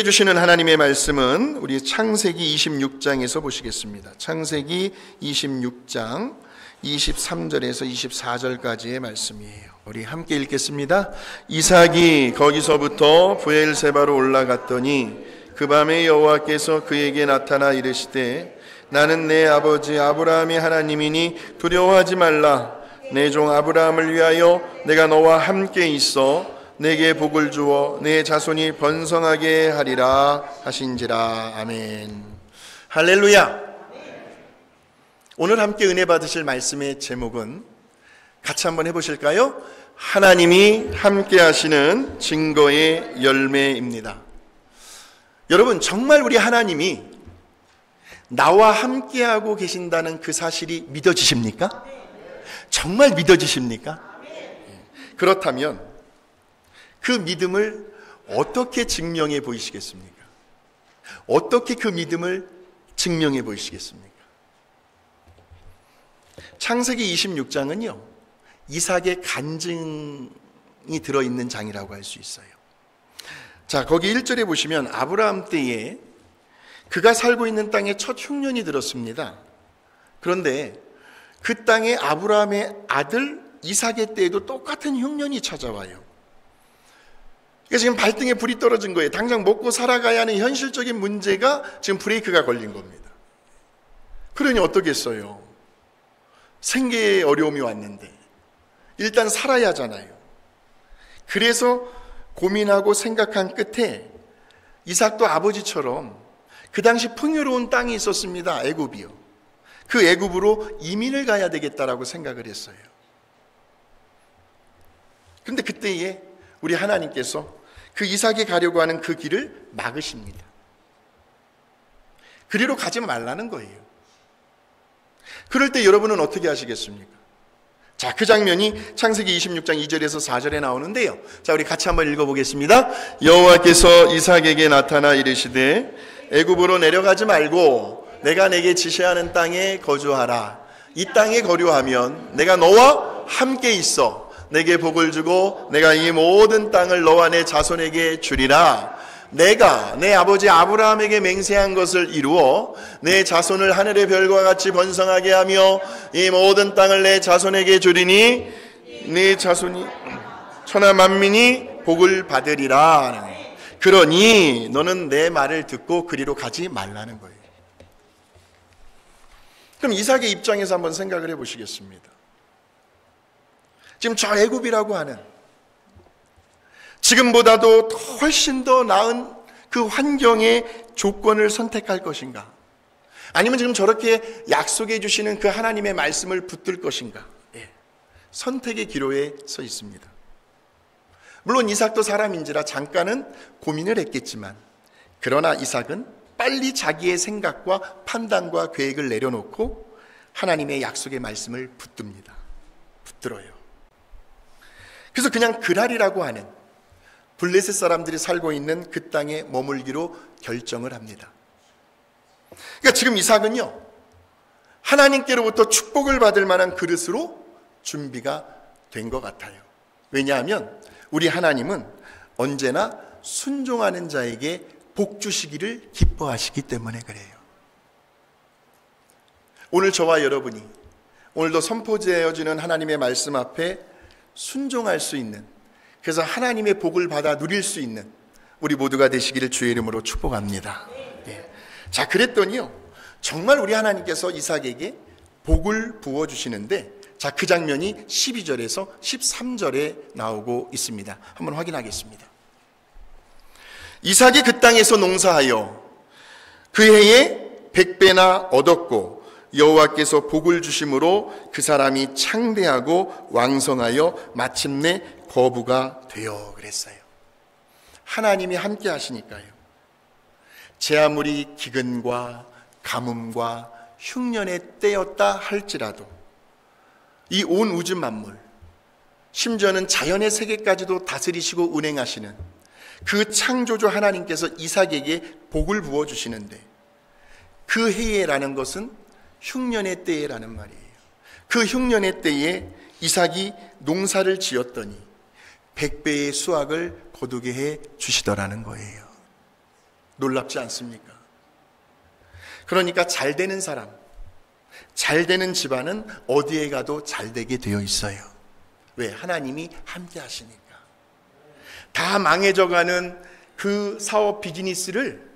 주시는 하나님의 말씀은 우리 창세기 26장에서 보시겠습니다. 창세기 26장 23절에서 24절까지의 말씀이에요. 우리 함께 읽겠습니다. 이삭이 거기서부터 브엘세바로 올라갔더니 그 밤에 여호와께서 그에게 나타나 이르시되 나는 내 아버지 아브라함의 하나님이니 두려워하지 말라. 내 종 아브라함을 위하여 내가 너와 함께 있어 내게 복을 주어 내 자손이 번성하게 하리라 하신지라. 아멘. 할렐루야. 오늘 함께 은혜 받으실 말씀의 제목은 같이 한번 해보실까요? 하나님이 함께 하시는 증거의 열매입니다. 여러분, 정말 우리 하나님이 나와 함께하고 계신다는 그 사실이 믿어지십니까? 정말 믿어지십니까? 그렇다면 그 믿음을 어떻게 증명해 보이시겠습니까? 어떻게 그 믿음을 증명해 보이시겠습니까? 창세기 26장은요, 이삭의 간증이 들어있는 장이라고 할 수 있어요. 자, 거기 1절에 보시면 아브라함 때에 그가 살고 있는 땅에 첫 흉년이 들었습니다. 그런데 그 땅에 아브라함의 아들 이삭의 때에도 똑같은 흉년이 찾아와요. 그러니까 지금 발등에 불이 떨어진 거예요. 당장 먹고 살아가야 하는 현실적인 문제가 지금 브레이크가 걸린 겁니다. 그러니 어떻겠어요? 생계에 어려움이 왔는데 일단 살아야 하잖아요. 그래서 고민하고 생각한 끝에 이삭도 아버지처럼 그 당시 풍요로운 땅이 있었습니다. 애굽이요. 그 애굽으로 이민을 가야 되겠다라고 생각을 했어요. 그런데 그때에 우리 하나님께서 그 이삭이 가려고 하는 그 길을 막으십니다. 그리로 가지 말라는 거예요. 그럴 때 여러분은 어떻게 하시겠습니까? 자, 그 장면이 창세기 26장 2절에서 4절에 나오는데요. 자, 우리 같이 한번 읽어보겠습니다. 여호와께서 이삭에게 나타나 이르시되 애굽으로 내려가지 말고 내가 내게 지시하는 땅에 거주하라. 이 땅에 거류하면 내가 너와 함께 있어 내게 복을 주고 내가 이 모든 땅을 너와 내 자손에게 주리라. 내가 내 아버지 아브라함에게 맹세한 것을 이루어 내 자손을 하늘의 별과 같이 번성하게 하며 이 모든 땅을 내 자손에게 주리니 내 자손이 천하 만민이 복을 받으리라. 그러니 너는 내 말을 듣고 그리로 가지 말라는 거예요. 그럼 이삭의 입장에서 한번 생각을 해보시겠습니다. 지금 저 애굽이라고 하는 지금보다도 훨씬 더 나은 그 환경의 조건을 선택할 것인가? 아니면 지금 저렇게 약속해 주시는 그 하나님의 말씀을 붙들 것인가? 선택의 기로에 서 있습니다. 물론 이삭도 사람인지라 잠깐은 고민을 했겠지만 그러나 이삭은 빨리 자기의 생각과 판단과 계획을 내려놓고 하나님의 약속의 말씀을 붙들어요. 그래서 그냥 그랄이라고 하는 블레셋 사람들이 살고 있는 그 땅에 머물기로 결정을 합니다. 그러니까 지금 이삭은요, 하나님께로부터 축복을 받을 만한 그릇으로 준비가 된 것 같아요. 왜냐하면 우리 하나님은 언제나 순종하는 자에게 복 주시기를 기뻐하시기 때문에 그래요. 오늘 저와 여러분이 오늘도 선포되어지는 하나님의 말씀 앞에 순종할 수 있는, 그래서 하나님의 복을 받아 누릴 수 있는 우리 모두가 되시기를 주의 이름으로 축복합니다. 네. 자, 그랬더니요, 정말 우리 하나님께서 이삭에게 복을 부어주시는데, 자, 그 장면이 12절에서 13절에 나오고 있습니다. 한번 확인하겠습니다. 이삭이 그 땅에서 농사하여 그 해에 100배나 얻었고 여호와께서 복을 주심으로 그 사람이 창대하고 왕성하여 마침내 거부가 되어 그랬어요. 하나님이 함께 하시니까요. 제 아무리 기근과 가뭄과 흉년의 때였다 할지라도 이 온 우주 만물, 심지어는 자연의 세계까지도 다스리시고 운행하시는 그 창조주 하나님께서 이삭에게 복을 부어주시는데, 그 해에라는 것은 흉년의 때라는 말이에요. 그 흉년의 때에 이삭이 농사를 지었더니 100배의 수확을 거두게 해 주시더라는 거예요. 놀랍지 않습니까? 그러니까 잘 되는 사람, 잘 되는 집안은 어디에 가도 잘 되게 되어 있어요. 왜? 하나님이 함께 하시니까. 다 망해져가는 그 사업 비즈니스를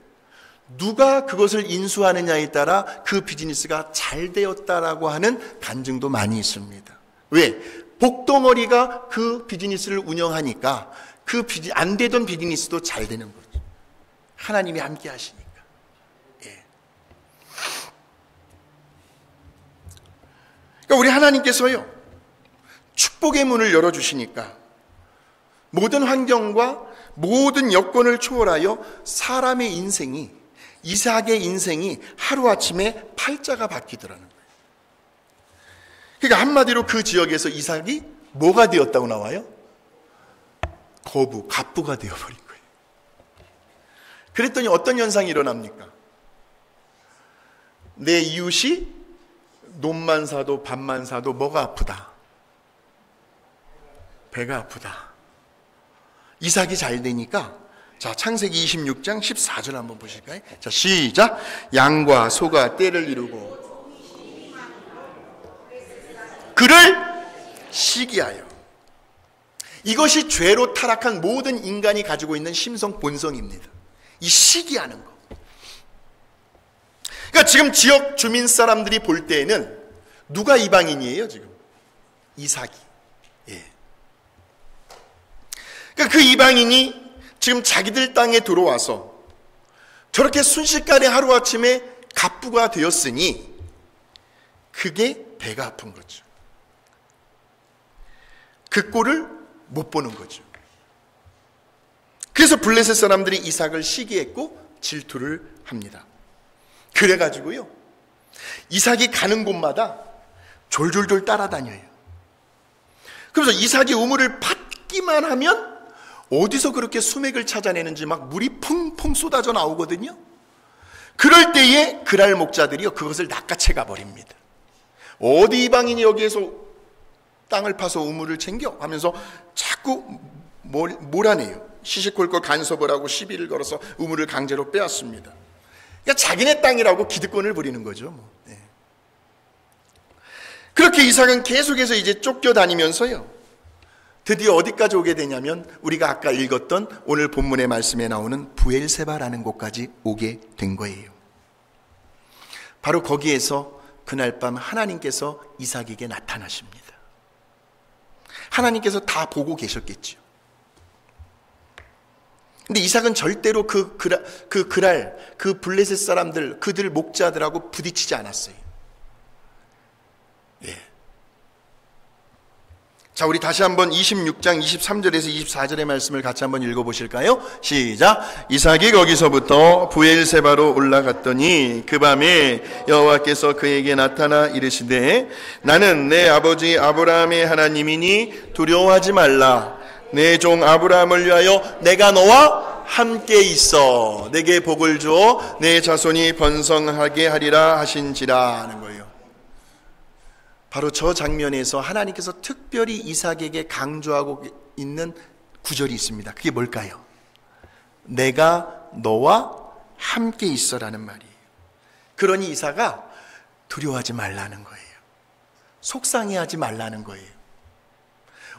누가 그것을 인수하느냐에 따라 그 비즈니스가 잘 되었다라고 하는 간증도 많이 있습니다. 왜? 복덩어리가 그 비즈니스를 운영하니까 안 되던 비즈니스도 잘 되는 거죠. 하나님이 함께 하시니까. 예. 그러니까 우리 하나님께서요, 축복의 문을 열어주시니까 모든 환경과 모든 여건을 초월하여 사람의 인생이, 이삭의 인생이 하루아침에 팔자가 바뀌더라는 거예요. 그러니까 한마디로 그 지역에서 이삭이 뭐가 되었다고 나와요? 갑부가 되어버린 거예요. 그랬더니 어떤 현상이 일어납니까? 내 이웃이 논만 사도 밭만 사도 뭐가 아프다? 배가 아프다. 이삭이 잘 되니까, 자, 창세기 26장 14절 한번 보실까요? 자, 시작. 양과 소가 떼를 이루고 그를 시기하여. 이것이 죄로 타락한 모든 인간이 가지고 있는 심성 본성입니다. 이 시기하는 거. 그러니까 지금 지역 주민 사람들이 볼 때에는 누가 이방인이에요, 지금? 이삭이. 예. 그러니까 그 이방인이 지금 자기들 땅에 들어와서 저렇게 순식간에 하루아침에 갑부가 되었으니 그게 배가 아픈 거죠. 그 꼴을 못 보는 거죠. 그래서 블레셋 사람들이 이삭을 시기했고 질투를 합니다. 그래가지고요, 이삭이 가는 곳마다 졸졸졸 따라다녀요. 그래서 이삭이 우물을 팠기만 하면 어디서 그렇게 수맥을 찾아내는지 막 물이 펑펑 쏟아져 나오거든요. 그럴 때에 그랄 목자들이요, 그것을 낚아채 가버립니다. 어디 이방인이 여기에서 땅을 파서 우물을 챙겨? 하면서 자꾸 몰아내요. 시시콜콜 간섭을 하고 시비를 걸어서 우물을 강제로 빼앗습니다. 그러니까 자기네 땅이라고 기득권을 부리는 거죠. 네. 그렇게 이삭은 계속해서 이제 쫓겨다니면서요, 드디어 어디까지 오게 되냐면 우리가 아까 읽었던 오늘 본문의 말씀에 나오는 부엘세바라는 곳까지 오게 된 거예요. 바로 거기에서 그날 밤 하나님께서 이삭에게 나타나십니다. 하나님께서 다 보고 계셨겠죠. 근데 이삭은 절대로 그 블레셋 사람들, 그들 목자들하고 부딪히지 않았어요. 예. 자, 우리 다시 한번 26장 23절에서 24절의 말씀을 같이 한번 읽어보실까요? 시작. 이삭이 거기서부터 부엘세바로 올라갔더니 그 밤에 여호와께서 그에게 나타나 이르시되 나는 내 아버지 아브라함의 하나님이니 두려워하지 말라. 내 종 아브라함을 위하여 내가 너와 함께 있어 내게 복을 주어 내 자손이 번성하게 하리라 하신지라 하는 거예요. 바로 저 장면에서 하나님께서 특별히 이삭에게 강조하고 있는 구절이 있습니다. 그게 뭘까요? 내가 너와 함께 있어라는 말이에요. 그러니 이삭아, 두려워하지 말라는 거예요. 속상해하지 말라는 거예요.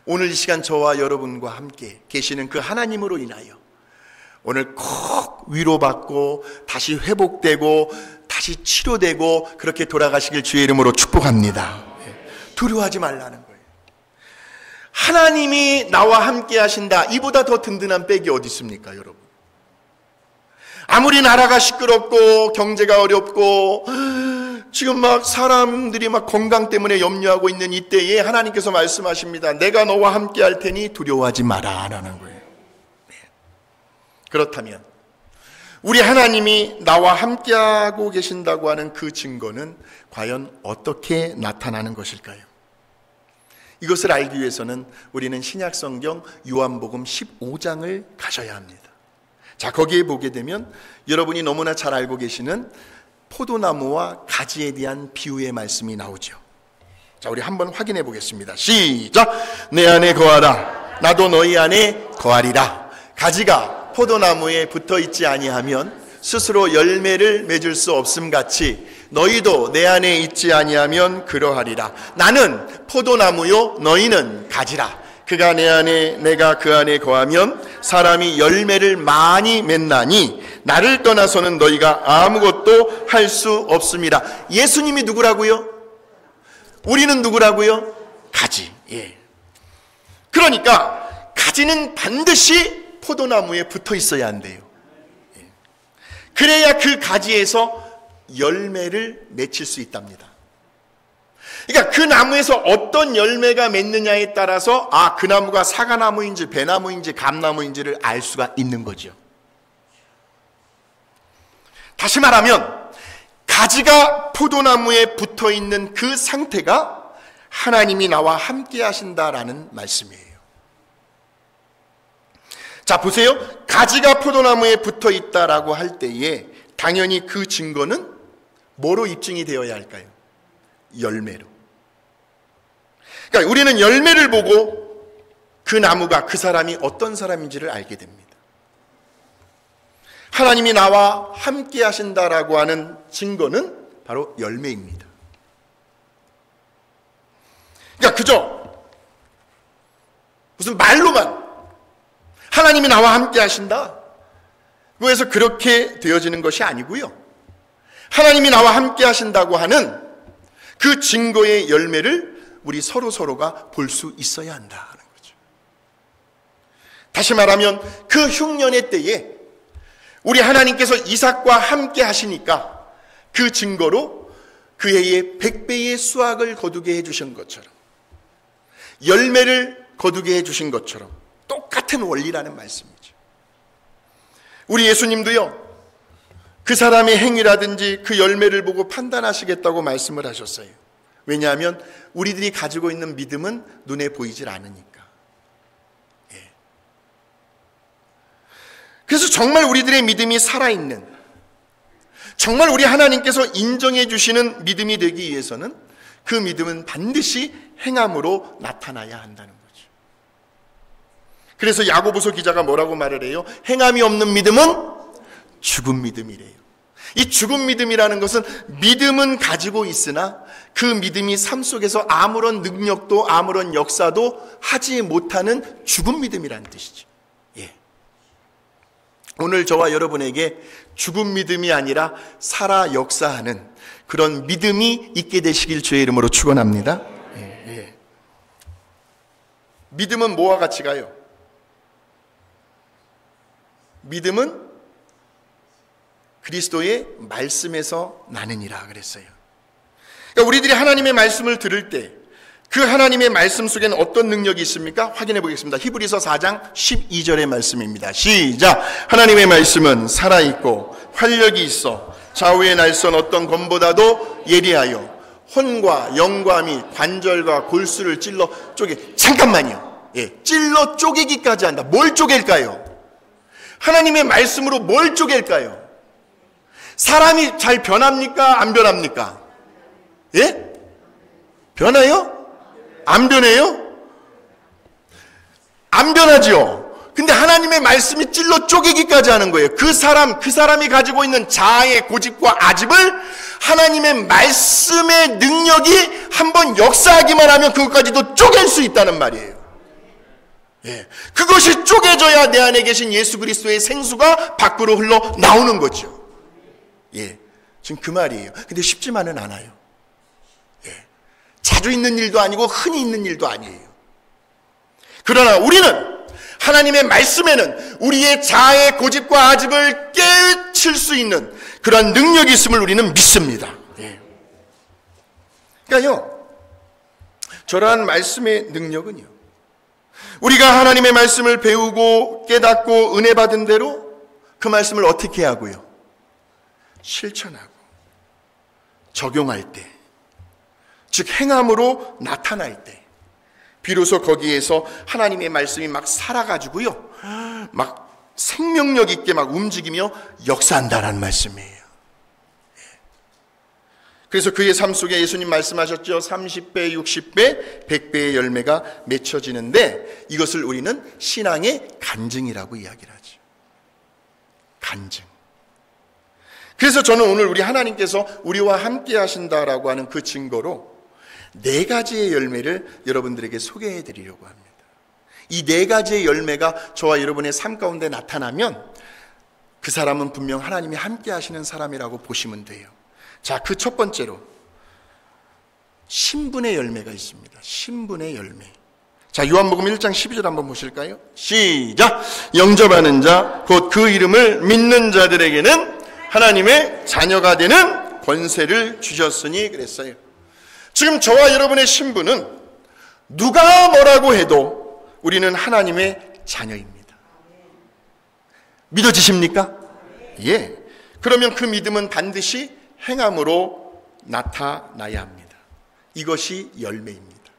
오늘 이 시간 저와 여러분과 함께 계시는 그 하나님으로 인하여 오늘 꼭 위로받고 다시 회복되고 다시 치료되고 그렇게 돌아가시길 주의 이름으로 축복합니다. 두려워하지 말라는 거예요. 하나님이 나와 함께 하신다. 이보다 더 든든한 백이 어디 있습니까, 여러분? 아무리 나라가 시끄럽고 경제가 어렵고 지금 막 사람들이 막 건강 때문에 염려하고 있는 이때에 하나님께서 말씀하십니다. 내가 너와 함께 할 테니 두려워하지 마라 라는 거예요. 네. 그렇다면 우리 하나님이 나와 함께하고 계신다고 하는 그 증거는 과연 어떻게 나타나는 것일까요? 이것을 알기 위해서는 우리는 신약성경 요한복음 15장을 가셔야 합니다. 자, 거기에 보게 되면 여러분이 너무나 잘 알고 계시는 포도나무와 가지에 대한 비유의 말씀이 나오죠. 자, 우리 한번 확인해 보겠습니다. 시작! 내 안에 거하라. 나도 너희 안에 거하리라. 가지가 포도나무에 붙어 있지 아니하면 스스로 열매를 맺을 수 없음 같이 너희도 내 안에 있지 아니하면 그러하리라. 나는 포도나무요 너희는 가지라. 그가 내 안에 내가 그 안에 거하면 사람이 열매를 많이 맺나니 나를 떠나서는 너희가 아무것도 할 수 없습니다. 예수님이 누구라고요? 우리는 누구라고요? 가지. 예. 그러니까 가지는 반드시 포도나무에 붙어 있어야 한대요. 예. 그래야 그 가지에서 열매를 맺힐 수 있답니다. 그러니까 그 나무에서 어떤 열매가 맺느냐에 따라서 그 나무가 사과나무인지 배나무인지 감나무인지를 알 수가 있는 거죠. 다시 말하면 가지가 포도나무에 붙어 있는 그 상태가 하나님이 나와 함께 하신다라는 말씀이에요. 자, 보세요. 가지가 포도나무에 붙어 있다라고 할 때에 당연히 그 증거는 뭐로 입증이 되어야 할까요? 열매로. 그러니까 우리는 열매를 보고 그 나무가 그 사람이 어떤 사람인지를 알게 됩니다. 하나님이 나와 함께 하신다라고 하는 증거는 바로 열매입니다. 그러니까 그저 무슨 말로만 하나님이 나와 함께 하신다, 그래서 그렇게 되어지는 것이 아니고요. 하나님이 나와 함께 하신다고 하는 그 증거의 열매를 우리 서로가 볼 수 있어야 한다는 거죠. 다시 말하면 그 흉년의 때에 우리 하나님께서 이삭과 함께 하시니까 그 증거로 그 해에 100배의 수확을 거두게 해주신 것처럼, 열매를 거두게 해주신 것처럼 똑같은 원리라는 말씀이죠. 우리 예수님도요, 그 사람의 행위라든지 그 열매를 보고 판단하시겠다고 말씀을 하셨어요. 왜냐하면 우리들이 가지고 있는 믿음은 눈에 보이질 않으니까. 예. 그래서 정말 우리들의 믿음이 살아있는, 정말 우리 하나님께서 인정해 주시는 믿음이 되기 위해서는 그 믿음은 반드시 행함으로 나타나야 한다는 거죠. 그래서 야고보서 기자가 뭐라고 말을 해요? 행함이 없는 믿음은 죽은 믿음이래요. 이 죽은 믿음이라는 것은 믿음은 가지고 있으나 그 믿음이 삶 속에서 아무런 능력도 아무런 역사도 하지 못하는 죽은 믿음이라는 뜻이죠. 예. 오늘 저와 여러분에게 죽은 믿음이 아니라 살아 역사하는 그런 믿음이 있게 되시길 주의 이름으로 축원합니다. 예, 예. 믿음은 뭐와 같이 가요? 믿음은 그리스도의 말씀에서 나느니라 그랬어요. 그러니까 우리들이 하나님의 말씀을 들을 때 그 하나님의 말씀 속에는 어떤 능력이 있습니까? 확인해 보겠습니다. 히브리서 4장 12절의 말씀입니다. 시작! 하나님의 말씀은 살아있고 활력이 있어 좌우의 날선 어떤 검보다도 예리하여 혼과 영과 및 관절과 골수를 찔러 쪼개. 잠깐만요. 예, 찔러 쪼개기까지 한다. 뭘 쪼갤까요? 하나님의 말씀으로 뭘 쪼갤까요? 사람이 잘 변합니까? 안 변합니까? 예? 변해요? 안 변해요? 안 변하죠. 근데 하나님의 말씀이 찔러 쪼개기까지 하는 거예요. 그 사람이 가지고 있는 자아의 고집과 아집을 하나님의 말씀의 능력이 한번 역사하기만 하면 그것까지도 쪼갤 수 있다는 말이에요. 예. 그것이 쪼개져야 내 안에 계신 예수 그리스도의 생수가 밖으로 흘러 나오는 거죠. 예, 지금 그 말이에요. 근데 쉽지만은 않아요. 예, 자주 있는 일도 아니고 흔히 있는 일도 아니에요. 그러나 우리는 하나님의 말씀에는 우리의 자아의 고집과 아집을 깨칠 수 있는 그런 능력이 있음을 우리는 믿습니다. 예. 그러니까요, 저러한 말씀의 능력은요, 우리가 하나님의 말씀을 배우고 깨닫고 은혜 받은 대로 그 말씀을 어떻게 하고요? 실천하고 적용할 때, 즉 행함으로 나타날 때 비로소 거기에서 하나님의 말씀이 막 살아가지고요, 막 생명력 있게 막 움직이며 역사한다라는 말씀이에요. 그래서 그의 삶 속에 예수님 말씀하셨죠. 30배, 60배, 100배의 열매가 맺혀지는데 이것을 우리는 신앙의 간증이라고 이야기를 하죠. 간증. 그래서 저는 오늘 우리 하나님께서 우리와 함께 하신다라고 하는 그 증거로 4가지의 열매를 여러분들에게 소개해 드리려고 합니다. 이 4가지의 열매가 저와 여러분의 삶 가운데 나타나면 그 사람은 분명 하나님이 함께 하시는 사람이라고 보시면 돼요. 자, 그 첫 번째로 신분의 열매가 있습니다. 신분의 열매. 자, 요한복음 1장 12절 한번 보실까요? 시작! 영접하는 자, 곧 그 이름을 믿는 자들에게는 하나님의 자녀가 되는 권세를 주셨으니 그랬어요. 지금 저와 여러분의 신분은 누가 뭐라고 해도 우리는 하나님의 자녀입니다. 믿어지십니까? 예. 그러면 그 믿음은 반드시 행함으로 나타나야 합니다. 이것이 열매입니다.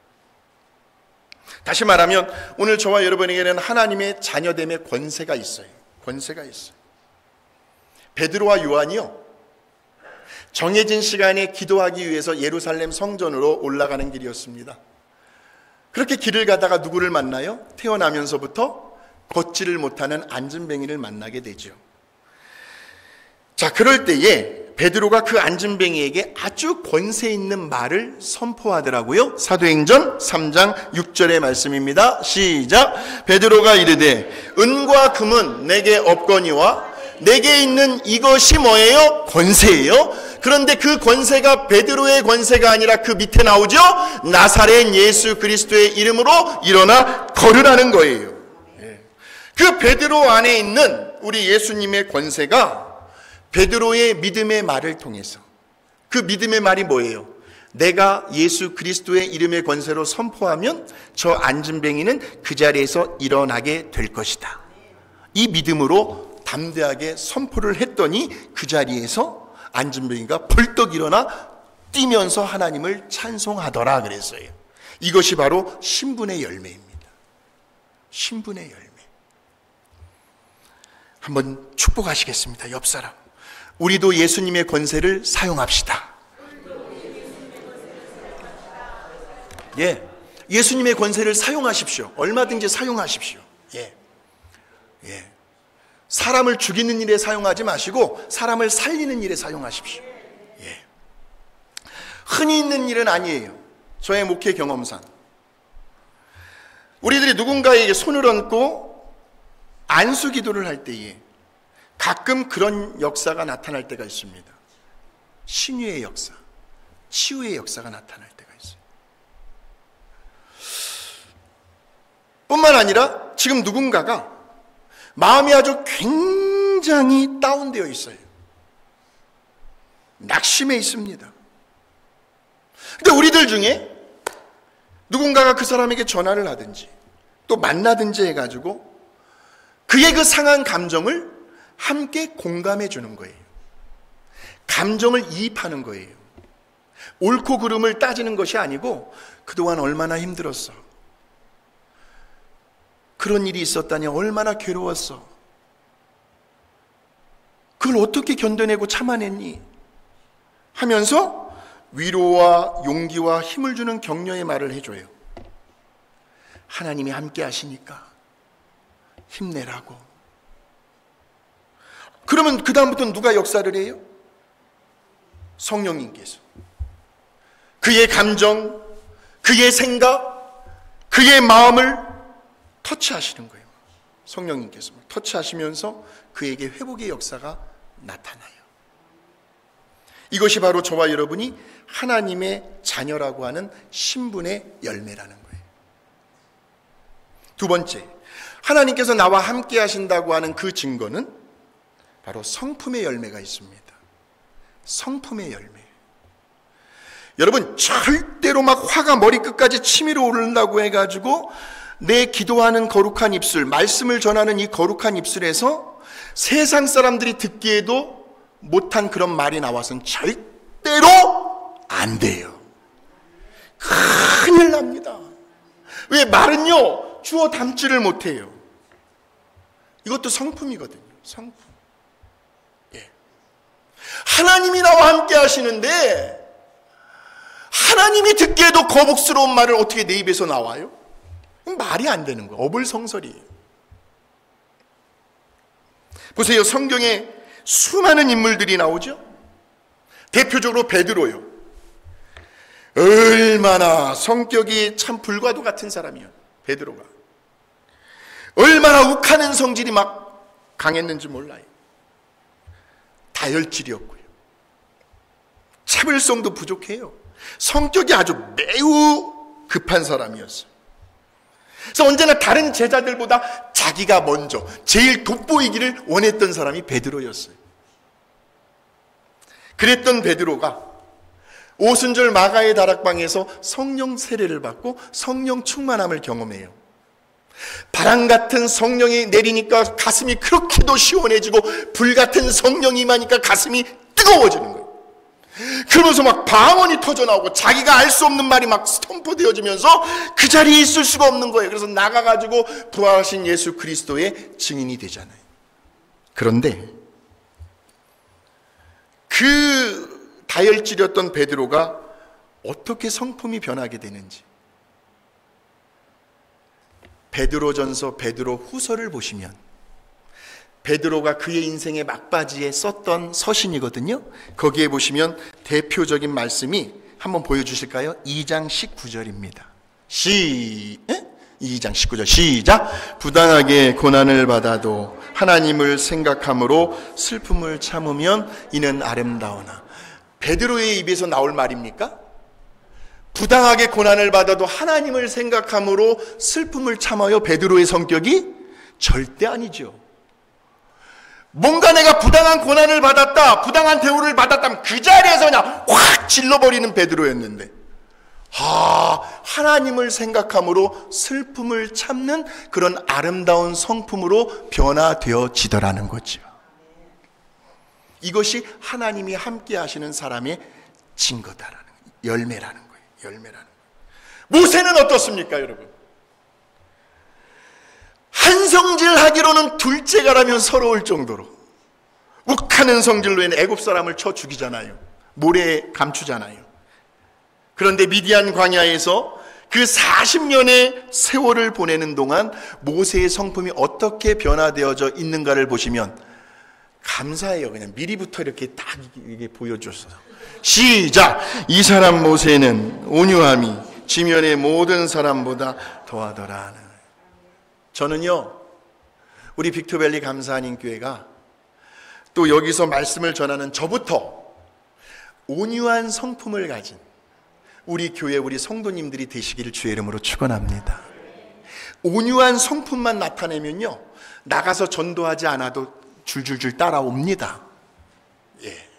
다시 말하면 오늘 저와 여러분에게는 하나님의 자녀됨의 권세가 있어요. 권세가 있어요. 베드로와 요한이요, 정해진 시간에 기도하기 위해서 예루살렘 성전으로 올라가는 길이었습니다. 그렇게 길을 가다가 누구를 만나요? 태어나면서부터 걷지를 못하는 앉은뱅이를 만나게 되죠. 자, 그럴 때에 베드로가 그 앉은뱅이에게 아주 권세 있는 말을 선포하더라고요. 사도행전 3장 6절의 말씀입니다. 시작! 베드로가 이르되 은과 금은 내게 없거니와 내게 있는 이것이 뭐예요? 권세예요. 그런데 그 권세가 베드로의 권세가 아니라 그 밑에 나오죠? 나사렛 예수 그리스도의 이름으로 일어나 걸으라는 거예요. 그 베드로 안에 있는 우리 예수님의 권세가 베드로의 믿음의 말을 통해서, 그 믿음의 말이 뭐예요? 내가 예수 그리스도의 이름의 권세로 선포하면 저 앉은뱅이는 그 자리에서 일어나게 될 것이다. 이 믿음으로 담대하게 선포를 했더니 그 자리에서 앉은뱅이가 벌떡 일어나 뛰면서 하나님을 찬송하더라 그랬어요. 이것이 바로 신분의 열매입니다. 신분의 열매. 한번 축복하시겠습니다. 옆 사람, 우리도 예수님의 권세를 사용합시다. 예, 예수님의 권세를 사용하십시오. 얼마든지 사용하십시오. 예, 예. 사람을 죽이는 일에 사용하지 마시고 사람을 살리는 일에 사용하십시오. 예. 흔히 있는 일은 아니에요. 저의 목회 경험상 우리들이 누군가에게 손을 얹고 안수 기도를 할 때에 가끔 그런 역사가 나타날 때가 있습니다. 신유의 역사, 치유의 역사가 나타날 때가 있어요. 뿐만 아니라 지금 누군가가 마음이 아주 굉장히 다운되어 있어요. 낙심해 있습니다. 근데 우리들 중에 누군가가 그 사람에게 전화를 하든지 또 만나든지 해가지고 그의 그 상한 감정을 함께 공감해 주는 거예요. 감정을 이입하는 거예요. 옳고 그름을 따지는 것이 아니고 그동안 얼마나 힘들었어. 그런 일이 있었다니 얼마나 괴로웠어. 그걸 어떻게 견뎌내고 참아냈니? 하면서 위로와 용기와 힘을 주는 격려의 말을 해줘요. 하나님이 함께 하시니까 힘내라고. 그러면 그 다음부터는 누가 역사를 해요? 성령님께서 그의 감정, 그의 생각, 그의 마음을 터치하시는 거예요. 성령님께서 터치하시면서 그에게 회복의 역사가 나타나요. 이것이 바로 저와 여러분이 하나님의 자녀라고 하는 신분의 열매라는 거예요. 두 번째, 하나님께서 나와 함께 하신다고 하는 그 증거는 바로 성품의 열매가 있습니다. 성품의 열매. 여러분, 절대로 막 화가 머리끝까지 치밀어 오른다고 해가지고 내 기도하는 거룩한 입술, 말씀을 전하는 이 거룩한 입술에서 세상 사람들이 듣기에도 못한 그런 말이 나와서는 절대로 안 돼요. 큰일 납니다. 왜? 말은요 주워 담지를 못해요. 이것도 성품이거든요. 성품. 예. 하나님이 나와 함께 하시는데 하나님이 듣기에도 거북스러운 말을 어떻게 내 입에서 나와요? 말이 안 되는 거예요. 어불성설이에요. 보세요. 성경에 수많은 인물들이 나오죠. 대표적으로 베드로요. 얼마나 성격이 참 불과도 같은 사람이요, 베드로가. 얼마나 욱하는 성질이 막 강했는지 몰라요. 다혈질이었고요. 차별성도 부족해요. 성격이 아주 매우 급한 사람이었어요. 그래서 언제나 다른 제자들보다 자기가 먼저 제일 돋보이기를 원했던 사람이 베드로였어요. 그랬던 베드로가 오순절 마가의 다락방에서 성령 세례를 받고 성령 충만함을 경험해요. 바람 같은 성령이 내리니까 가슴이 그렇게도 시원해지고 불같은 성령이 임하니까 가슴이 뜨거워지는 거예요. 그러면서 막 방언이 터져나오고 자기가 알 수 없는 말이 막 스톰프되어지면서 그 자리에 있을 수가 없는 거예요. 그래서 나가가지고 부활하신 예수 그리스도의 증인이 되잖아요. 그런데 그 다혈질이었던 베드로가 어떻게 성품이 변하게 되는지, 베드로전서 베드로후서를 보시면 베드로가 그의 인생의 막바지에 썼던 서신이거든요. 거기에 보시면 대표적인 말씀이 한번 보여주실까요? 2장 19절입니다. 2장 19절 시작. 부당하게 고난을 받아도 하나님을 생각함으로 슬픔을 참으면 이는 아름다우나. 베드로의 입에서 나올 말입니까? 부당하게 고난을 받아도 하나님을 생각함으로 슬픔을 참아요, 베드로의 성격이? 절대 아니죠. 뭔가 내가 부당한 고난을 받았다, 부당한 대우를 받았다면 그 자리에서 그냥 확 질러버리는 베드로였는데, 하나님을 생각함으로 슬픔을 참는 그런 아름다운 성품으로 변화되어지더라는 거죠. 이것이 하나님이 함께 하시는 사람의 증거다라는 거예요. 열매라는 거예요. 열매라는 거예요. 모세는 어떻습니까, 여러분? 한성질하기로는 둘째가라면 서러울 정도로 욱하는 성질로 애굽 사람을 쳐 죽이잖아요. 모래에 감추잖아요. 그런데 미디안 광야에서 그 40년의 세월을 보내는 동안 모세의 성품이 어떻게 변화되어져 있는가를 보시면 감사해요. 그냥 미리부터 이렇게 딱 이게 보여줬어요. 시작! 이 사람 모세는 온유함이 지면의 모든 사람보다 더하더라. 저는요, 우리 빅토밸리 감사하는 교회가 또 여기서 말씀을 전하는 저부터 온유한 성품을 가진 우리 교회, 우리 성도님들이 되시기를 주의 이름으로 축원합니다. 온유한 성품만 나타내면요, 나가서 전도하지 않아도 줄줄줄 따라옵니다. 예.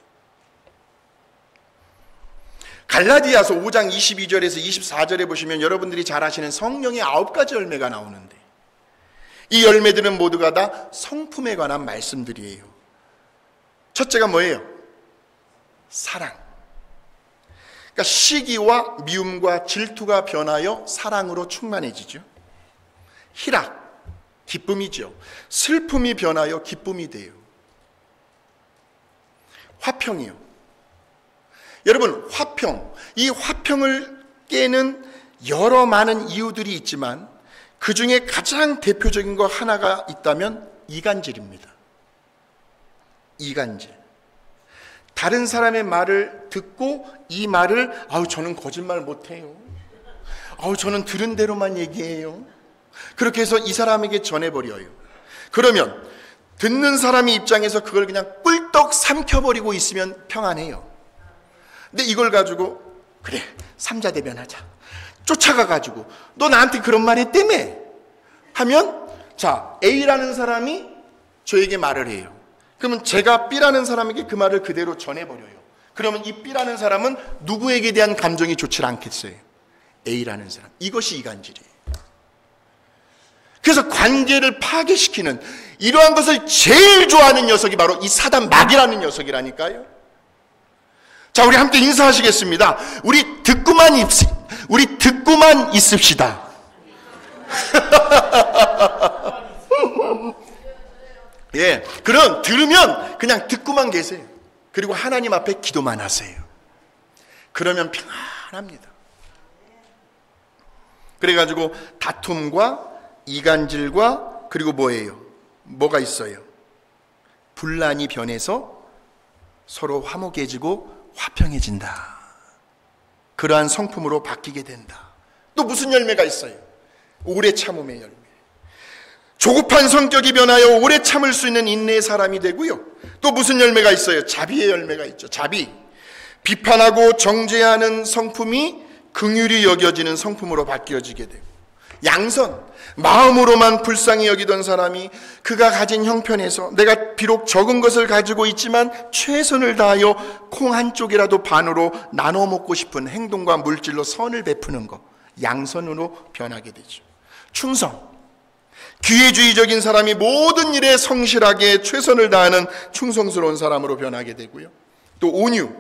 갈라디아서 5장 22절에서 24절에 보시면 여러분들이 잘 아시는 성령의 9가지 열매가 나오는데, 이 열매들은 모두가 다 성품에 관한 말씀들이에요. 첫째가 뭐예요? 사랑. 그러니까 시기와 미움과 질투가 변하여 사랑으로 충만해지죠. 희락, 기쁨이죠. 슬픔이 변하여 기쁨이 돼요. 화평이요. 여러분, 화평, 이 화평을 깨는 여러 많은 이유들이 있지만 그 중에 가장 대표적인 거 하나가 있다면 이간질입니다. 이간질. 다른 사람의 말을 듣고 이 말을 저는 거짓말 못해요. 저는 들은 대로만 얘기해요. 그렇게 해서 이 사람에게 전해버려요. 그러면 듣는 사람의 입장에서 그걸 그냥 꿀떡 삼켜버리고 있으면 평안해요. 근데 이걸 가지고 그래, 삼자대변하자. 쫓아가가지고 너 나한테 그런 말 했다며 하면, 자, A라는 사람이 저에게 말을 해요. 그러면 제가 B라는 사람에게 그 말을 그대로 전해버려요. 그러면 이 B라는 사람은 누구에게 대한 감정이 좋지 않겠어요? A라는 사람. 이것이 이간질이에요. 그래서 관계를 파괴시키는 이러한 것을 제일 좋아하는 녀석이 바로 이 사단 마귀라는 녀석이라니까요. 자, 우리 함께 인사하시겠습니다. 우리 듣고만 있읍시다. 예, 그럼 들으면 그냥 듣고만 계세요. 그리고 하나님 앞에 기도만 하세요. 그러면 평안합니다. 그래가지고 다툼과 이간질과 그리고 뭐예요? 뭐가 있어요? 분란이 변해서 서로 화목해지고 화평해진다. 그러한 성품으로 바뀌게 된다. 또 무슨 열매가 있어요? 오래 참음의 열매. 조급한 성격이 변하여 오래 참을 수 있는 인내의 사람이 되고요. 또 무슨 열매가 있어요? 자비의 열매가 있죠. 자비. 비판하고 정죄하는 성품이 긍휼히 여겨지는 성품으로 바뀌어지게 되고, 양선. 마음으로만 불쌍히 여기던 사람이 그가 가진 형편에서 내가 비록 적은 것을 가지고 있지만 최선을 다하여 콩 한 쪽이라도 반으로 나눠 먹고 싶은 행동과 물질로 선을 베푸는 것, 양선으로 변하게 되죠. 충성. 기회주의적인 사람이 모든 일에 성실하게 최선을 다하는 충성스러운 사람으로 변하게 되고요. 또 온유.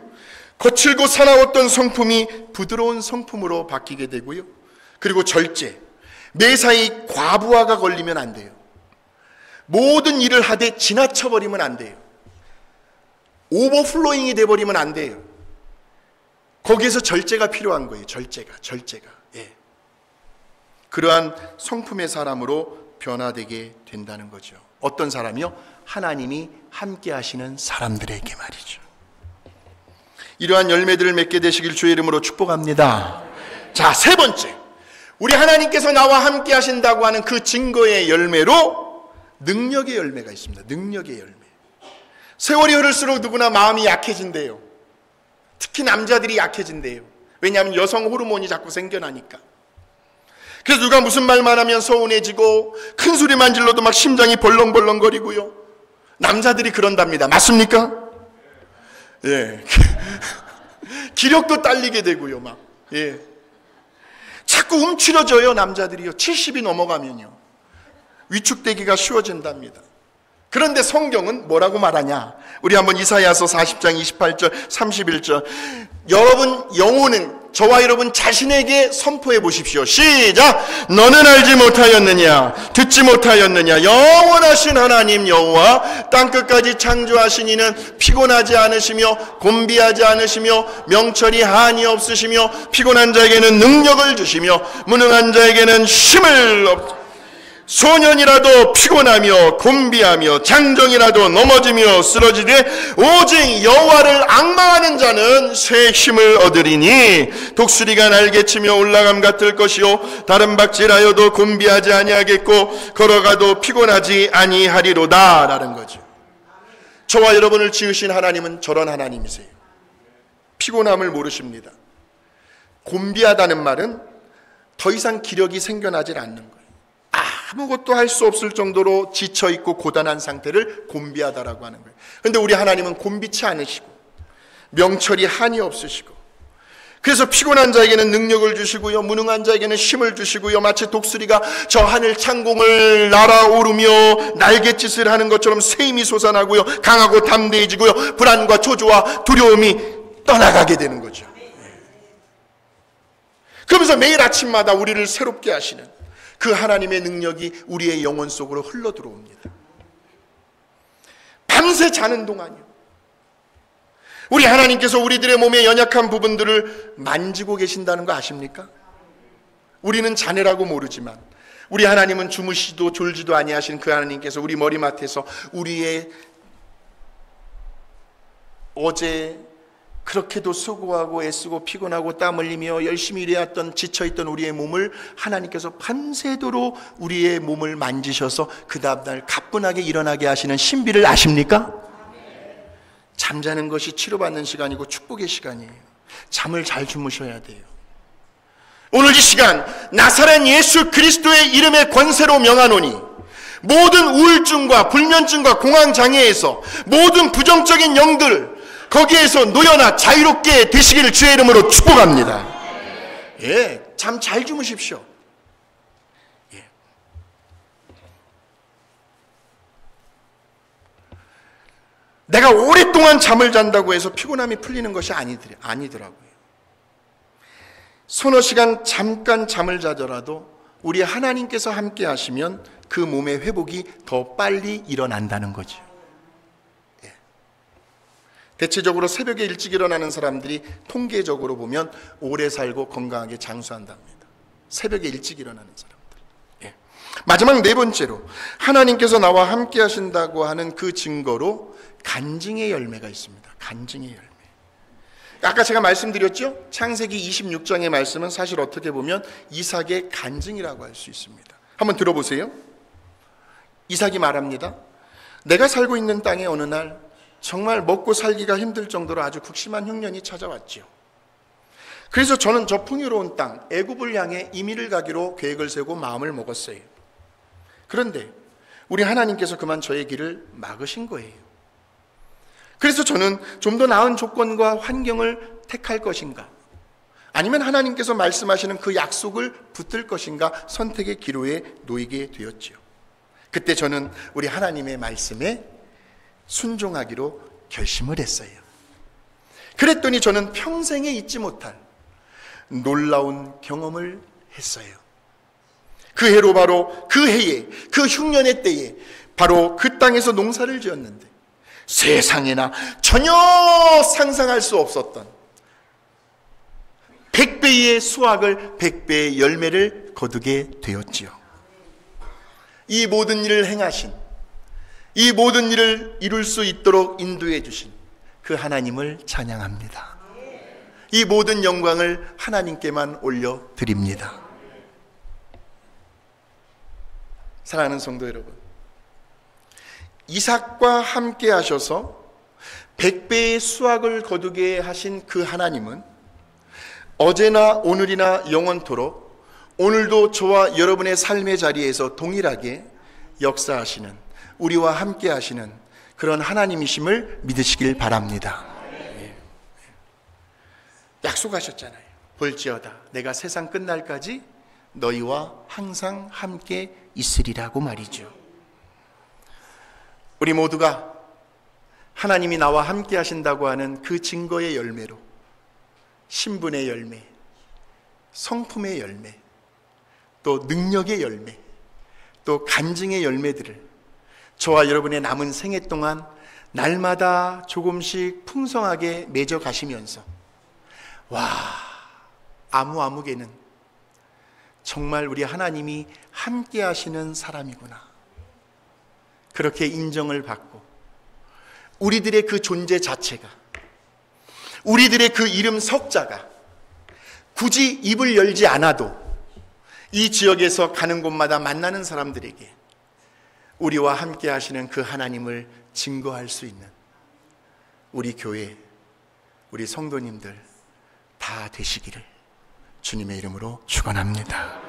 거칠고 사나웠던 성품이 부드러운 성품으로 바뀌게 되고요. 그리고 절제. 매사에 과부하가 걸리면 안 돼요. 모든 일을 하되 지나쳐버리면 안 돼요. 오버플로잉이 돼버리면 안 돼요. 거기에서 절제가 필요한 거예요. 절제가. 예. 그러한 성품의 사람으로 변화되게 된다는 거죠. 어떤 사람이요? 하나님이 함께 하시는 사람들에게 말이죠. 이러한 열매들을 맺게 되시길 주의 이름으로 축복합니다. 자, 세 번째. 우리 하나님께서 나와 함께 하신다고 하는 그 증거의 열매로 능력의 열매가 있습니다. 능력의 열매. 세월이 흐를수록 누구나 마음이 약해진대요. 특히 남자들이 약해진대요. 왜냐하면 여성 호르몬이 자꾸 생겨나니까. 그래서 누가 무슨 말만 하면 서운해지고 큰 소리만 질러도 막 심장이 벌렁벌렁거리고요. 남자들이 그런답니다. 맞습니까? 예. 기력도 딸리게 되고요. 막. 예. 자꾸 움츠려져요. 남자들이요. 70이 넘어가면요. 위축되기가 쉬워진답니다. 그런데 성경은 뭐라고 말하냐? 우리 한번 이사야서 40장 28절 31절 여러분 영혼은 저와 여러분 자신에게 선포해 보십시오. 시작! 너는 알지 못하였느냐? 듣지 못하였느냐? 영원하신 하나님 여호와 땅끝까지 창조하신 이는 피곤하지 않으시며 곤비하지 않으시며 명철이 한이 없으시며 피곤한 자에게는 능력을 주시며 무능한 자에게는 힘을 소년이라도 피곤하며 곤비하며 장정이라도 넘어지며 쓰러지되 오직 여호와를 앙망하는 자는 새 힘을 얻으리니 독수리가 날개치며 올라감 같을 것이요 다른 박질하여도 곤비하지 아니하겠고 걸어가도 피곤하지 아니하리로다 라는 거죠. 저와 여러분을 지으신 하나님은 저런 하나님이세요. 피곤함을 모르십니다. 곤비하다는 말은 더 이상 기력이 생겨나질 않는 거예요. 아무것도 할 수 없을 정도로 지쳐있고 고단한 상태를 곤비하다라고 하는 거예요. 그런데 우리 하나님은 곤비치 않으시고 명철이 한이 없으시고 그래서 피곤한 자에게는 능력을 주시고요 무능한 자에게는 힘을 주시고요 마치 독수리가 저 하늘 창공을 날아오르며 날갯짓을 하는 것처럼 새 힘이 솟아나고요 강하고 담대해지고요 불안과 초조와 두려움이 떠나가게 되는 거죠. 그러면서 매일 아침마다 우리를 새롭게 하시는 그 하나님의 능력이 우리의 영혼 속으로 흘러 들어옵니다. 밤새 자는 동안이요. 우리 하나님께서 우리들의 몸의 연약한 부분들을 만지고 계신다는 거 아십니까? 우리는 자네라고 모르지만 우리 하나님은 주무시도 졸지도 아니하신 그 하나님께서 우리 머리맡에서 우리의 어제 그렇게도 수고하고 애쓰고 피곤하고 땀 흘리며 열심히 일해왔던 지쳐있던 우리의 몸을 하나님께서 밤새도록 우리의 몸을 만지셔서 그 다음날 가뿐하게 일어나게 하시는 신비를 아십니까? 잠자는 것이 치료받는 시간이고 축복의 시간이에요. 잠을 잘 주무셔야 돼요. 오늘 이 시간 나사렛 예수 그리스도의 이름의 권세로 명하노니 모든 우울증과 불면증과 공황장애에서 모든 부정적인 영들 거기에서 놓여나 자유롭게 되시기를 주의 이름으로 축복합니다. 예, 잠 잘 주무십시오. 예. 내가 오랫동안 잠을 잔다고 해서 피곤함이 풀리는 것이 아니더라고요. 서너 시간 잠깐 잠을 자더라도 우리 하나님께서 함께 하시면 그 몸의 회복이 더 빨리 일어난다는 거죠. 대체적으로 새벽에 일찍 일어나는 사람들이 통계적으로 보면 오래 살고 건강하게 장수한답니다. 새벽에 일찍 일어나는 사람들. 예. 마지막 네 번째로 하나님께서 나와 함께 하신다고 하는 그 증거로 간증의 열매가 있습니다. 간증의 열매. 아까 제가 말씀드렸죠? 창세기 26장의 말씀은 사실 어떻게 보면 이삭의 간증이라고 할 수 있습니다. 한번 들어보세요. 이삭이 말합니다. 내가 살고 있는 땅에 어느 날 정말 먹고 살기가 힘들 정도로 아주 극심한 흉년이 찾아왔지요. 그래서 저는 저 풍요로운 땅 애굽을 향해 이민을 가기로 계획을 세우고 마음을 먹었어요. 그런데 우리 하나님께서 그만 저의 길을 막으신 거예요. 그래서 저는 좀 더 나은 조건과 환경을 택할 것인가, 아니면 하나님께서 말씀하시는 그 약속을 붙들 것인가 선택의 기로에 놓이게 되었지요. 그때 저는 우리 하나님의 말씀에 순종하기로 결심을 했어요. 그랬더니 저는 평생에 잊지 못할 놀라운 경험을 했어요. 그 해로 바로 그 해에, 그 흉년의 때에 바로 그 땅에서 농사를 지었는데 세상에나 전혀 상상할 수 없었던 100배의 수확을 100배의 열매를 거두게 되었지요. 이 모든 일을 행하신, 이 모든 일을 이룰 수 있도록 인도해 주신 그 하나님을 찬양합니다. 이 모든 영광을 하나님께만 올려드립니다. 사랑하는 성도 여러분, 이삭과 함께 하셔서 100배의 수확을 거두게 하신 그 하나님은 어제나 오늘이나 영원토록 오늘도 저와 여러분의 삶의 자리에서 동일하게 역사하시는, 우리와 함께 하시는 그런 하나님이심을 믿으시길 바랍니다. 약속하셨잖아요. 볼지어다 내가 세상 끝날까지 너희와 항상 함께 있으리라고 말이죠. 우리 모두가 하나님이 나와 함께 하신다고 하는 그 증거의 열매로 신분의 열매, 성품의 열매, 또 능력의 열매, 또 간증의 열매들을 저와 여러분의 남은 생애 동안 날마다 조금씩 풍성하게 맺어 가시면서, 와, 아무개는 정말 우리 하나님이 함께 하시는 사람이구나, 그렇게 인정을 받고 우리들의 그 존재 자체가, 우리들의 그 이름 석자가 굳이 입을 열지 않아도 이 지역에서 가는 곳마다 만나는 사람들에게 우리와 함께 하시는 그 하나님을 증거할 수 있는 우리 교회, 우리 성도님들 다 되시기를 주님의 이름으로 축원합니다.